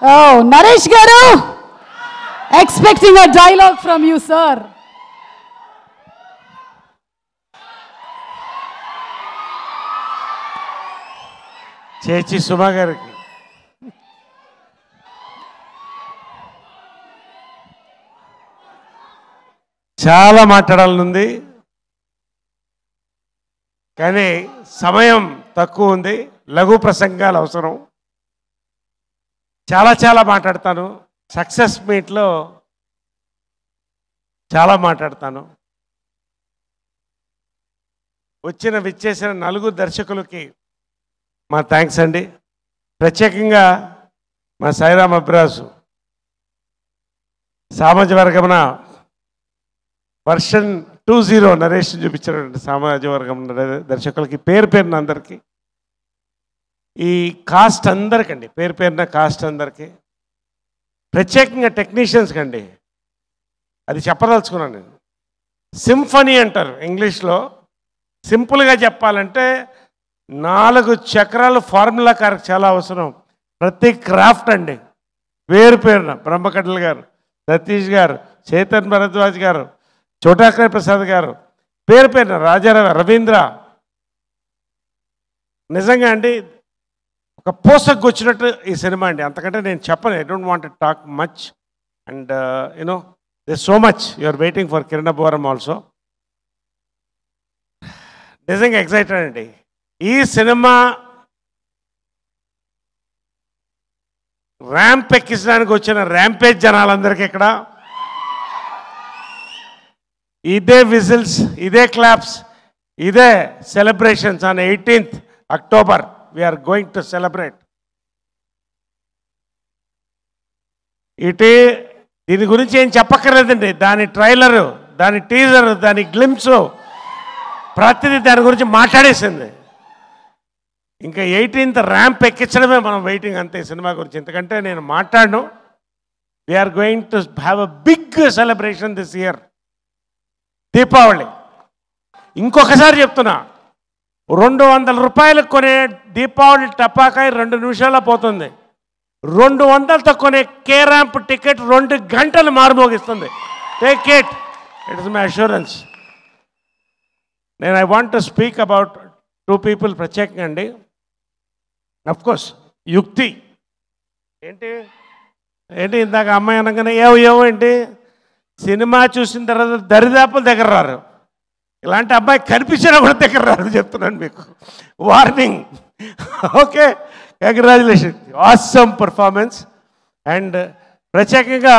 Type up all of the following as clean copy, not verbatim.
Oh, Naresh Garu, expecting a dialogue from you, sir. చేచి సుమా గారికి చాలా మాట్లాడాలనుంది, కానీ సమయం తక్కువ ఉంది. లఘు ప్రసంగాలు అవసరం. చాలా మాట్లాడతాను. సక్సెస్ మీట్లో చాలా మాట్లాడతాను. విచ్చేసిన 4 దర్శకులకి మా థ్యాంక్స్ అండి. ప్రత్యేకంగా మా సాయిరామ్ అబ్రాసు సామాజిక వర్గమున వర్షన్ 20 నరేష్ చూపించినటువంటి సామాజిక వర్గం దర్శకులకి పేరున అందరికీ, ఈ కాస్ట్ అందరికండి, పేరున కాస్ట్ అందరికీ, ప్రత్యేకంగా టెక్నీషియన్స్కి అండి. అది చెప్పదలుచుకున్నాను నేను. సింఫనీ అంటారు ఇంగ్లీష్లో. సింపుల్గా చెప్పాలంటే 4 చక్రాలు ఫార్ములా కారకు చాలా అవసరం. ప్రతి క్రాఫ్ట్ అండి, పేరున బ్రహ్మకటల్ గారు, సతీష్ గారు, చేతన్ భరద్వాజ్ గారు, చోటాకర్ ప్రసాద్ గారు, పేరున రాజారావు, రవీంద్ర. నిజంగా అండి ఒక పోసకు వచ్చినట్టు ఈ సినిమా అండి. అంతకంటే నేను చెప్పను. I don't want to talk much. And you know they so much you are waiting for Kiran Abbavaram also. నిజంగా ఎక్సైటెడ్ అండి. ఈ సినిమా ర్యాంప్ ఎక్కించడానికి వచ్చిన ర్యాంపేజ్ జనాలందరికీ ఇక్కడ ఇదే విజిల్స్, ఇదే క్లాప్స్, ఇదే celebrations. On 18th October we are going to celebrate. దీని గురించి ఏం చెప్పక్కర్లేదండి. దాని ట్రైలరు, దాని టీజరు, దాని గ్లింప్సు, ప్రతిదీ దాని గురించి మాట్లాడేసింది. ఇంకా 18th ర్యాంప్ ఎక్కించడమే మనం వెయిటింగ్ అంతే సినిమా గురించి. ఎందుకంటే నేను మాట్లాడను. We are going to have a big celebration this year. Deepavali. ఇంకొకసారి చెప్తున్నా, 200 రూపాయలకు కొనే దీపావళి టపాకాయ 2 నిమిషాల్లో పోతుంది. 200తో కొనే కే ర్యాంప్ టికెట్ 2 గంటలు మారుమోగిస్తుంది. Take it, it is my assurance. I want to speak about 2 people ప్రత్యేకంగా అండి. అఫ్కోర్స్ యుక్తి ఏంటి ఇందాక అమ్మాయి అనగానే ఏవో ఏంటి, సినిమా చూసిన తర్వాత దరిదాపుల దగ్గర రారు. ఇలాంటి అబ్బాయి కనిపించినా కూడా దగ్గర రారు, చెప్తున్నాను మీకు. Warning. Okay, congratulation, awesome performance. And ప్రత్యేకంగా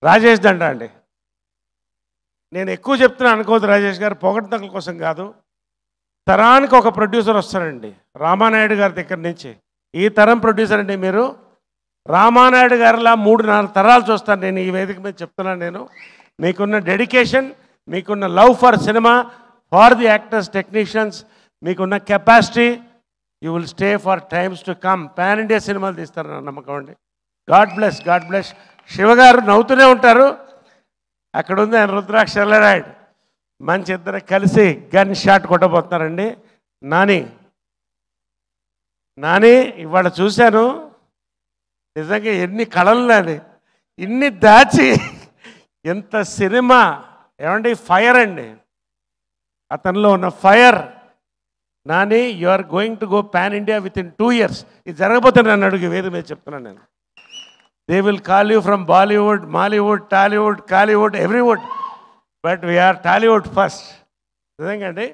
రాజేష్ దండ అండి. నేను ఎక్కువ చెప్తున్నా అనుకోవద్దు రాజేష్ గారు, పొగడ్తల కోసం కాదు. తరానికి ఒక ప్రొడ్యూసర్ వస్తారండి రామానాయుడు గారి దగ్గర నుంచి. ఈ తరం ప్రొడ్యూసర్ అండి మీరు. రామానాయుడు గారిలా 3-4 తరాలు చూస్తాను నేను ఈ వేదిక మీద చెప్తున్నాను. నేను మీకున్న డెడికేషన్, మీకున్న love for cinema, for the actors, technicians, మీకున్న capacity, you will stay for times to come. Pan India సినిమాలు తీస్తారన్న నమ్మకం అండి. God bless, god bless. శివగారు నవ్వుతూనే ఉంటారు. అక్కడ ఉంది ఆయన రుద్రాక్ష ఎల్లరాయుడు. మంచి ఇద్దరు కలిసి గన్ షాట్ కొట్టబోతున్నారండి. నాని ఇవాళ చూశాను, నిజంగా ఎన్ని కళలు నాని, ఇన్ని దాచి ఎంత సినిమా. ఏమండి ఫైర్ అండి, అతనిలో ఉన్న fire. Nani, you are going to go pan India within 2 years. ఇది జరగబోతుంది నన్ను అడుగు వేది మీద చెప్తున్నాను నేను. They will call you from Bollywood, Mollywood, Tollywood, Kollywood, everywood, but we are Tollywood first. నిజంగా అండి.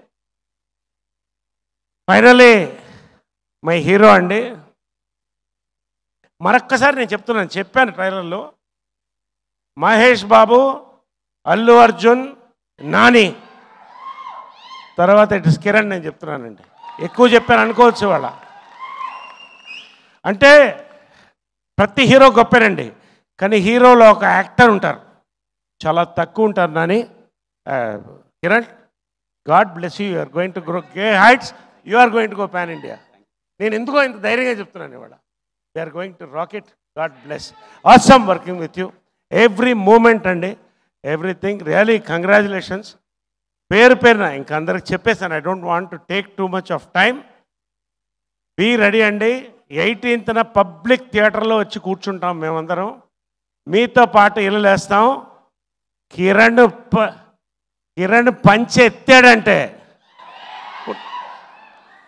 ఫైనలీ మై హీరో అండి. మరొక్కసారి నేను చెప్పాను ట్రైలర్లో, మహేష్ బాబు, అల్లు అర్జున్, నాని, తర్వాత ఇట్ ఇస్ కిరణ్. నేను చెప్తున్నానండి, ఎక్కువ చెప్పాను అనుకోవచ్చు వాళ్ళ. అంటే ప్రతి హీరో గొప్పేనండి, కానీ హీరోలో ఒక యాక్టర్ ఉంటారు, చాలా తక్కువ ఉంటారు. Nani, Kiran, God bless you. Are going to grow గే heights. You are going to go pan India. నేను ఎందుకో ఇంత ధైర్యంగా చెప్తున్నాను ఇవాళ. We are going to rocket. God bless. Awesome working with you. Every moment అండి, ఎవ్రీథింగ్. Really congratulations. పేరున ఇంక అందరికి చెప్పేసాను. I don't want to take too much of time. Be ready అండి. 18న పబ్లిక్ థియేటర్లో వచ్చి కూర్చుంటాం మేమందరం, మీతో పాటు ఇల్లులేస్తాం. కిరణ్ పంచె ఎత్తాడంటే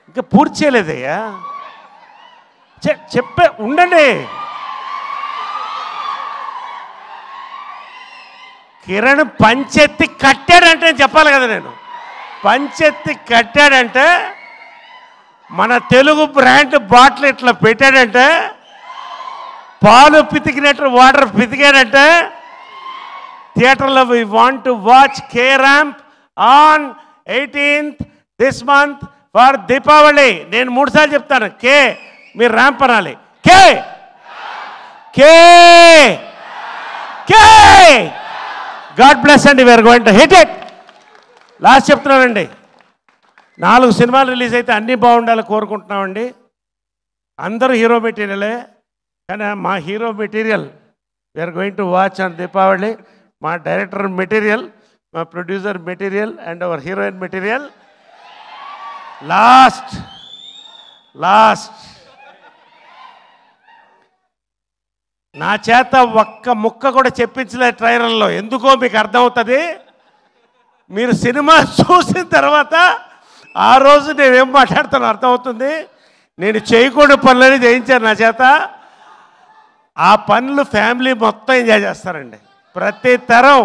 ఇంకా పూర్తి చేయలేదయ్యా, చెప్పే ఉండండి. కిరణ్ పంచెత్తి కట్టాడంటే చెప్పాలి కదా, నేను పంచెత్తి కట్టాడంటే, మన తెలుగు బ్రాండ్ బాటిల్ ఇట్లా పెట్టాడంటే, పాలు పితికినట్టు వాటర్ పితికాడంటే, థియేటర్లో we want to watch K Ramp on 18th this month for Deepavali. నేను 3 సార్లు చెప్తాను, కే మీరు ర్యాంప్ అనాలి. K K K God bless అండి, we are going to hit it. Last చెప్తున్నానండి, 4 సినిమాలు రిలీజ్ అయితే అన్నీ బాగుండాలి కోరుకుంటున్నామండి. అందరూ హీరో మెటీరియలే, కానీ మా hero material we are going to watch on Deepavali. మా డైరెక్టర్ మెటీరియల్, మా producer material and our heroine material. Last నా చేత ఒక్క ముక్క కూడా చెప్పించలే ట్రైలర్లో. ఎందుకో మీకు అర్థమవుతుంది, మీరు సినిమా చూసిన తర్వాత ఆ రోజు నేనేం మాట్లాడుతానో అర్థమవుతుంది. నేను చేయకూడని పనులని చేయించాను నా చేత. ఆ పనులు ఫ్యామిలీ మొత్తం ఎంజాయ్ చేస్తారండి. ప్రతి తరం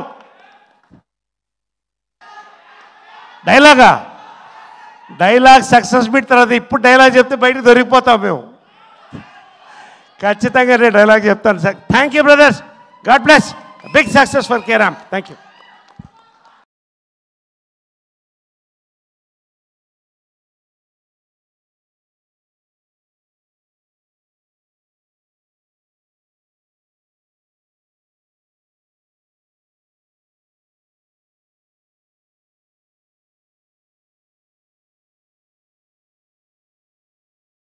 డైలాగ్ సక్సెస్ మీట్ తర్వాత ఇప్పుడు డైలాగ్ చెప్తే బయటకు దొరికిపోతాం మేము. ఖచ్చితంగా నేను డైలాగ్ చెప్తాను sir. Thank you brothers, God bless, big success for K Ramp. Thank you.